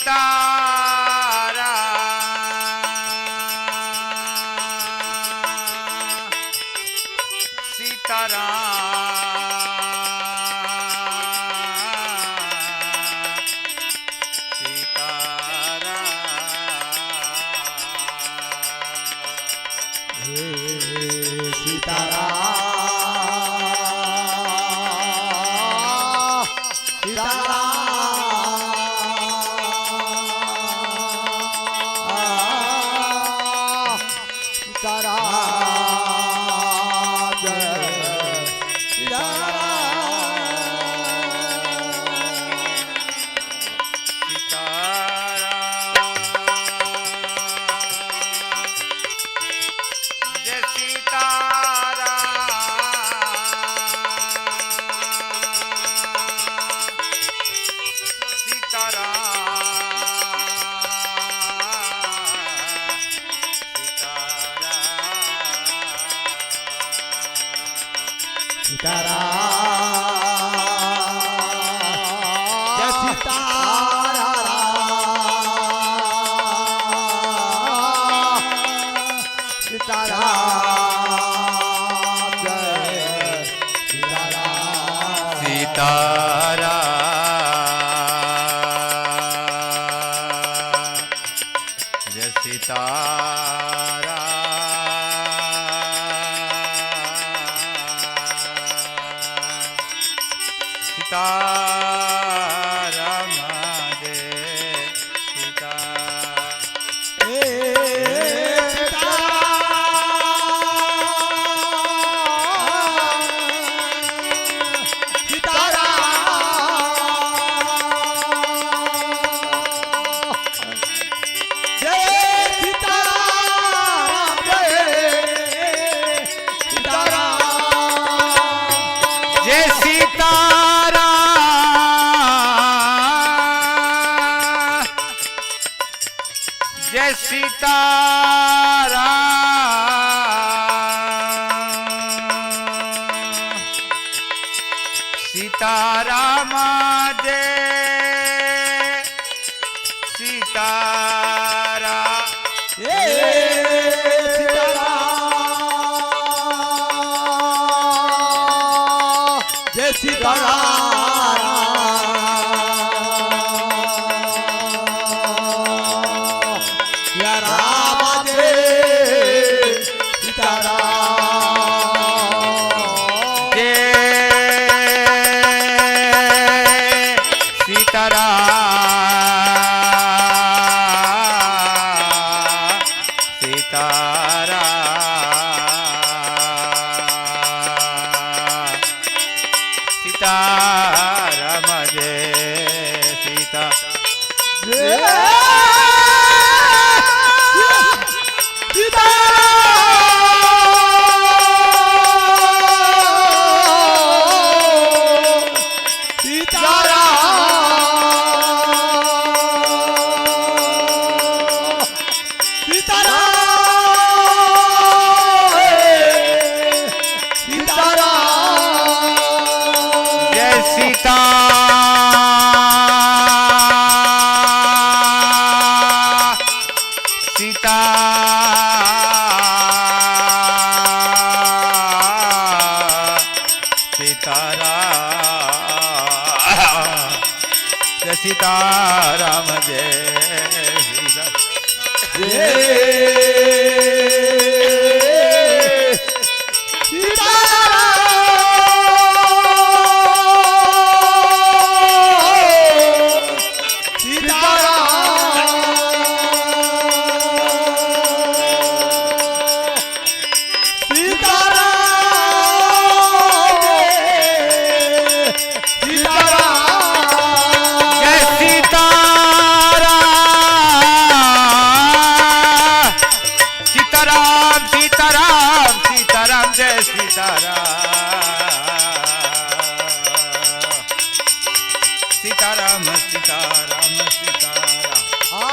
सीताराम जय सीताराम जय सीताराम या राम जय सीताराम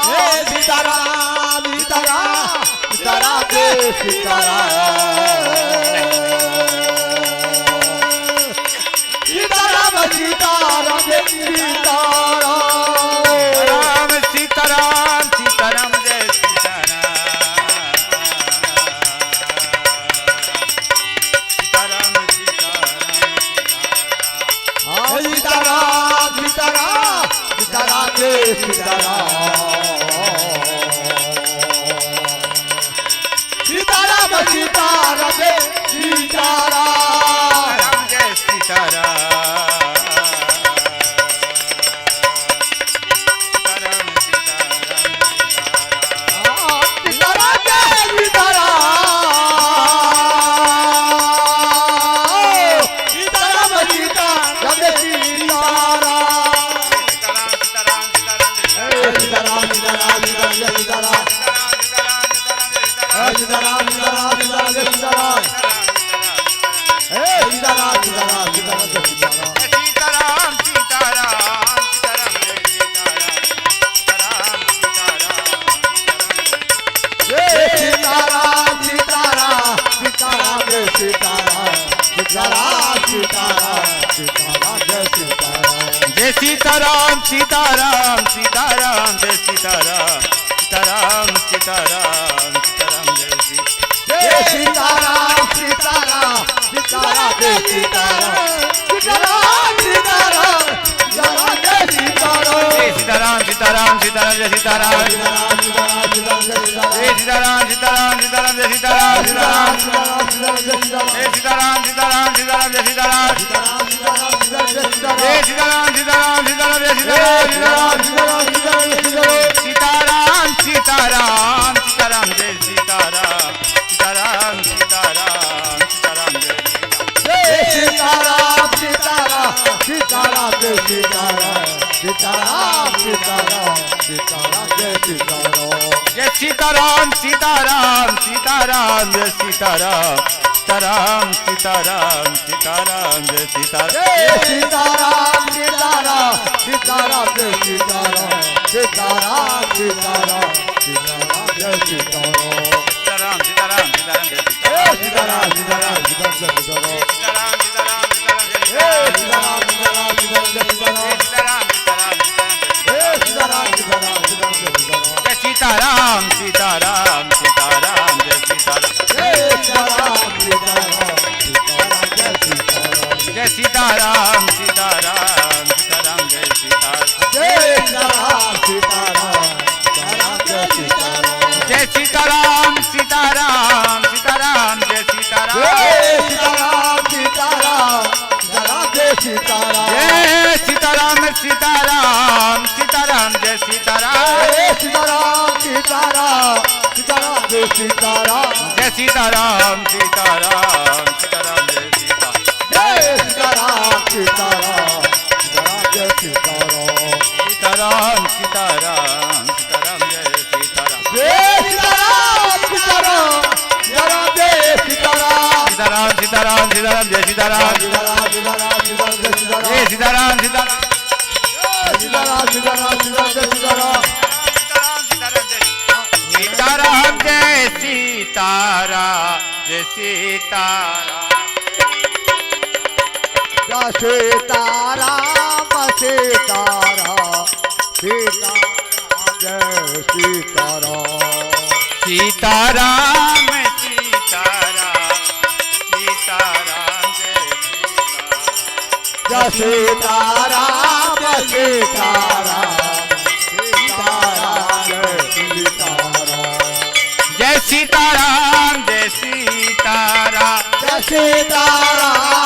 जय सीताराम जय जय सीताराम सीताराम सीताराम जय सीताराम राम जय सीताराम सीताराम सीताराम सीताराम जय सीताराम सीताराम सीताराम सीताराम जय सीताराम सीताराम सीताराम जय सीताराम सीताराम सीताराम सीताराम जय सीताराम सीताराम सीताराम सीताराम जय सीताराम सीताराम सीताराम सीताराम जय सीताराम सीताराम सीताराम सीताराम सीताराम जय सीताराम सीताराम सीताराम सीताराम जय सीताराम सीताराम सीताराम सीताराम जय सीताराम सीताराम सीताराम सीताराम जय सीताराम सीताराम सीताराम जय सीताराम सीताराम सीताराम सीताराम जय सीताराम जय सीताराम सीताराम सीताराम जय सीताराम सीताराम सीताराम सीताराम जय सीताराम सीताराम सीताराम सीताराम जय सीताराम सीताराम सीताराम सीताराम जय सीताराम सीताराम सीताराम सीताराम जय सीताराम सीताराम सीताराम जय सीताराम सीताराम सीताराम सीताराम जय सीताराम सीताराम सीताराम जय सीताराम सीताराम सीताराम सीताराम सीताराम सीताराम जय सीताराम जय सीताराम सीताराम सीताराम जय सीताराम सीताराम सीताराम सीताराम जय सीताराम जय सीताराम सीताराम सीताराम जय सीताराम सीताराम सीताराम सीताराम जय सीताराम जय सीताराम सीताराम सीताराम जय सीताराम सीताराम सीताराम सीताराम जय सीताराम जय सीताराम सीताराम सीताराम जय सीताराम सीताराम सीताराम सीताराम जय सीताराम जय सीताराम सीताराम सीताराम जय सीताराम जय सीताराम सीताराम सीताराम जय सीताराम सीताराम सीताराम सीताराम जय सीताराम जय सीताराम सीताराम सीताराम जय सीताराम सीताराम सीताराम सीताराम जय सीताराम सीताराम सीताराम सीताराम जय सीताराम जय सीताराम सीताराम सीताराम सीताराम सीताराम जय सीताराम सीताराम जय सीताराम जय सीताराम जय सीताराम सीताराम सीताराम जय सीताराम सीताराम सीताराम सीताराम जय जय सीताराम सीताराम सीताराम जय सीताराम जय सीताराम जय सीताराम जय सीताराम